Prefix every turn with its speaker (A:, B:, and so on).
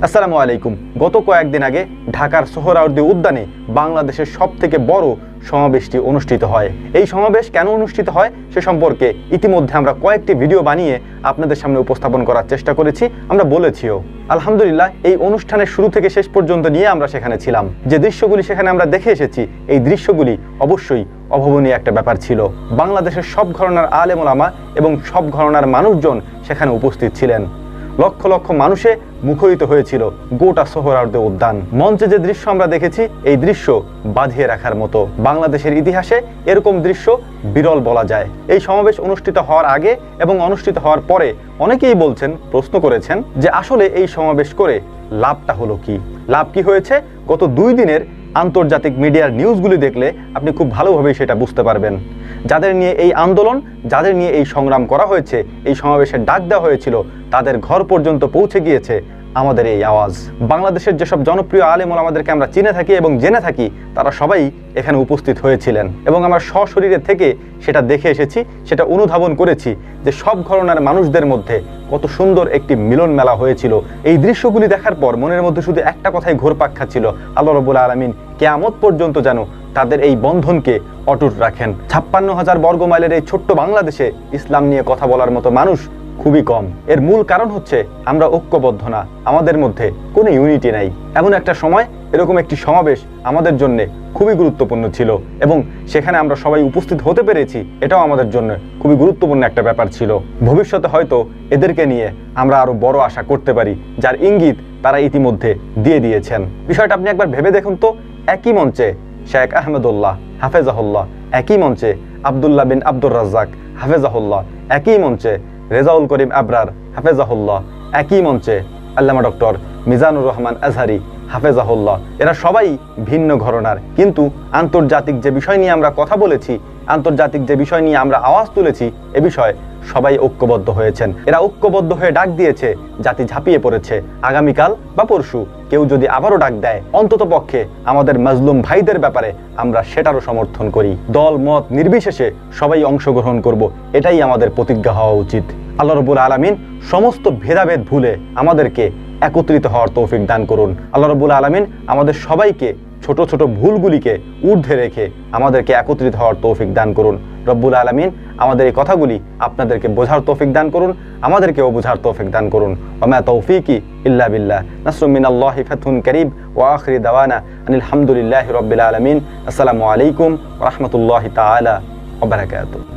A: আসসালামু আলাইকুম। গত কয়েকদিন আগে ঢাকার সোহরাওয়ার্দী উদ্যানে বাংলাদেশের সবথেকে বড় সমাবেশটি অনুষ্ঠিত হয়। এই সমাবেশ কেন অনুষ্ঠিত হয় সে সম্পর্কে ইতিমধ্যে আমরা কয়েকটি ভিডিও বানিয়ে আপনাদের সামনে উপস্থাপন করার চেষ্টা করেছি, আমরা বলেছিও। আলহামদুলিল্লাহ, এই অনুষ্ঠানের শুরু থেকে শেষ পর্যন্ত নিয়ে আমরা সেখানে ছিলাম। যে দৃশ্যগুলি সেখানে আমরা দেখে এসেছি, এই দৃশ্যগুলি অবশ্যই অভাবনীয় একটা ব্যাপার ছিল। বাংলাদেশের সব ঘরানার আলেম ওলামা এবং সব ঘরানার মানুষজন সেখানে উপস্থিত ছিলেন। লক্ষ লক্ষ মানুষে মুখরিত হয়েছিল গোটা সোহরাওয়ার্দী উদ্যান। মঞ্চে যে দৃশ্য আমরা দেখেছি, এই দৃশ্য বাঁধিয়ে রাখার মতো। বাংলাদেশের ইতিহাসে এরকম দৃশ্য বিরল বলা যায়। এই সমাবেশ অনুষ্ঠিত হওয়ার আগে এবং অনুষ্ঠিত হওয়ার পরে অনেকেই বলছেন, প্রশ্ন করেছেন যে আসলে এই সমাবেশ করে লাভটা হলো কি, লাভ কি হয়েছে। গত 2 দিনের আন্তর্জাতিক মিডিয়ার নিউজগুলি দেখলে আপনি খুব ভালোভাবেই সেটা বুঝতে পারবেন। যাদের নিয়ে এই আন্দোলন, যাদের নিয়ে এই সংগ্রাম করা হয়েছে, এই সমাবেশের ডাক দেওয়া হয়েছিল, তাদের ঘর পর্যন্ত পৌঁছে গিয়েছে আমাদের এই আওয়াজ। বাংলাদেশের যেসব জনপ্রিয় আলেম ওলামাদেরকে আমরা চিনে থাকি এবং জেনে থাকি, তারা সবাই এখানে উপস্থিত হয়েছিলেন এবং আমরা সশরীরে থেকে সেটা দেখে এসেছি, সেটা অনুধাবন করেছি যে সব ঘরানার মানুষদের মধ্যে কত সুন্দর একটি মিলন মেলা হয়েছিল। এই দৃশ্যগুলি দেখার পর মনের মধ্যে শুধু একটা কথাই ঘুরপাক খাচ্ছিল, আল্লাহ রাব্বুল আলামিন কিয়ামত পর্যন্ত যেন তাদের এই বন্ধনকে অটুট রাখেন। 56,000 বর্গ মাইলের এই ছোট্ট বাংলাদেশে ইসলাম নিয়ে কথা বলার মতো মানুষ খুবই কম। এর মূল কারণ হচ্ছে আমরা ঐক্যবদ্ধ না, আমাদের মধ্যে কোনো ইউনিটি নাই। এমন একটা সময় এরকম একটি সমাবেশ আমাদের জন্য খুবই গুরুত্বপূর্ণ ছিল এবং সেখানে আমরা সবাই উপস্থিত হতে পেরেছি, এটাও আমাদের জন্য খুবই গুরুত্বপূর্ণ একটা ব্যাপার ছিল। ভবিষ্যতে হয়তো এদেরকে নিয়ে আমরা আরো বড় আশা করতে পারি, যার ইঙ্গিত তারা ইতিমধ্যে দিয়ে দিয়েছেন। বিষয়টা আপনি একবার ভেবে দেখুন তো, একই মঞ্চে শেখ আহমেদুল্লাহ হাফেজাহুল্লাহ, একই মঞ্চে আব্দুল্লাহ বিন আব্দুর রাজ্জাক হাফেজাহুল্লাহ, একই মঞ্চে রেজাউল করিম আবরার হাফেজাহুল্লাহ, একই মঞ্চে আল্লামা ডক্টর মিজানুর রহমান আজহারি হাফেজাহুল্লাহ। এরা সবাই ভিন্ন ঘরানার, কিন্তু আন্তর্জাতিক যে বিষয় নিয়ে আমরা কথা বলেছি, আন্তর্জাতিক যে বিষয় নিয়ে আমরা আওয়াজ তুলেছি, এ বিষয়ে সবাই ঐক্যবদ্ধ হয়েছেন। এরা ঐক্যবদ্ধ হয়ে ডাক দিয়েছে, জাতি ঝাঁপিয়ে পড়েছে। আগামীকাল বা পরশু কেউ যদি আবারও ডাক দেয়, অন্তত পক্ষে আমাদের মাজলুম ভাইদের ব্যাপারে আমরা সেটারও সমর্থন করি। দল মত নির্বিশেষে সবাই অংশগ্রহণ করব, এটাই আমাদের প্রতিজ্ঞা হওয়া উচিত। আল্লাহ রাব্বুল আলামিন সমস্ত ভেদাভেদ ভুলে আমাদেরকে একত্রিত হওয়ার তৌফিক দান করুন। আল্লাহ রাব্বুল আলামিন আমাদের সবাইকে ছোট ছোট ভুলগুলিকে ঊর্ধ্বে রেখে আমাদেরকে একত্রিত হওয়ার তৌফিক দান করুন। রব্বুল আলামিন আমাদের এই কথাগুলি আপনাদেরকে বোঝার তৌফিক দান করুন, আমাদেরকেও বোঝার তৌফিক দান করুন। ওয়া তৌফিকি ইল্লা বিল্লাহ। নাসরুম মিনাল্লাহি ফাতহুন কারীব ওয়া আখিরু দাওয়ানা আনিল হামদুলিল্লাহি রাব্বিল আলামিন। আসসালামু আলাইকুম ওয়া রাহমাতুল্লাহি তাআলা ওয়া বারাকাতুহু।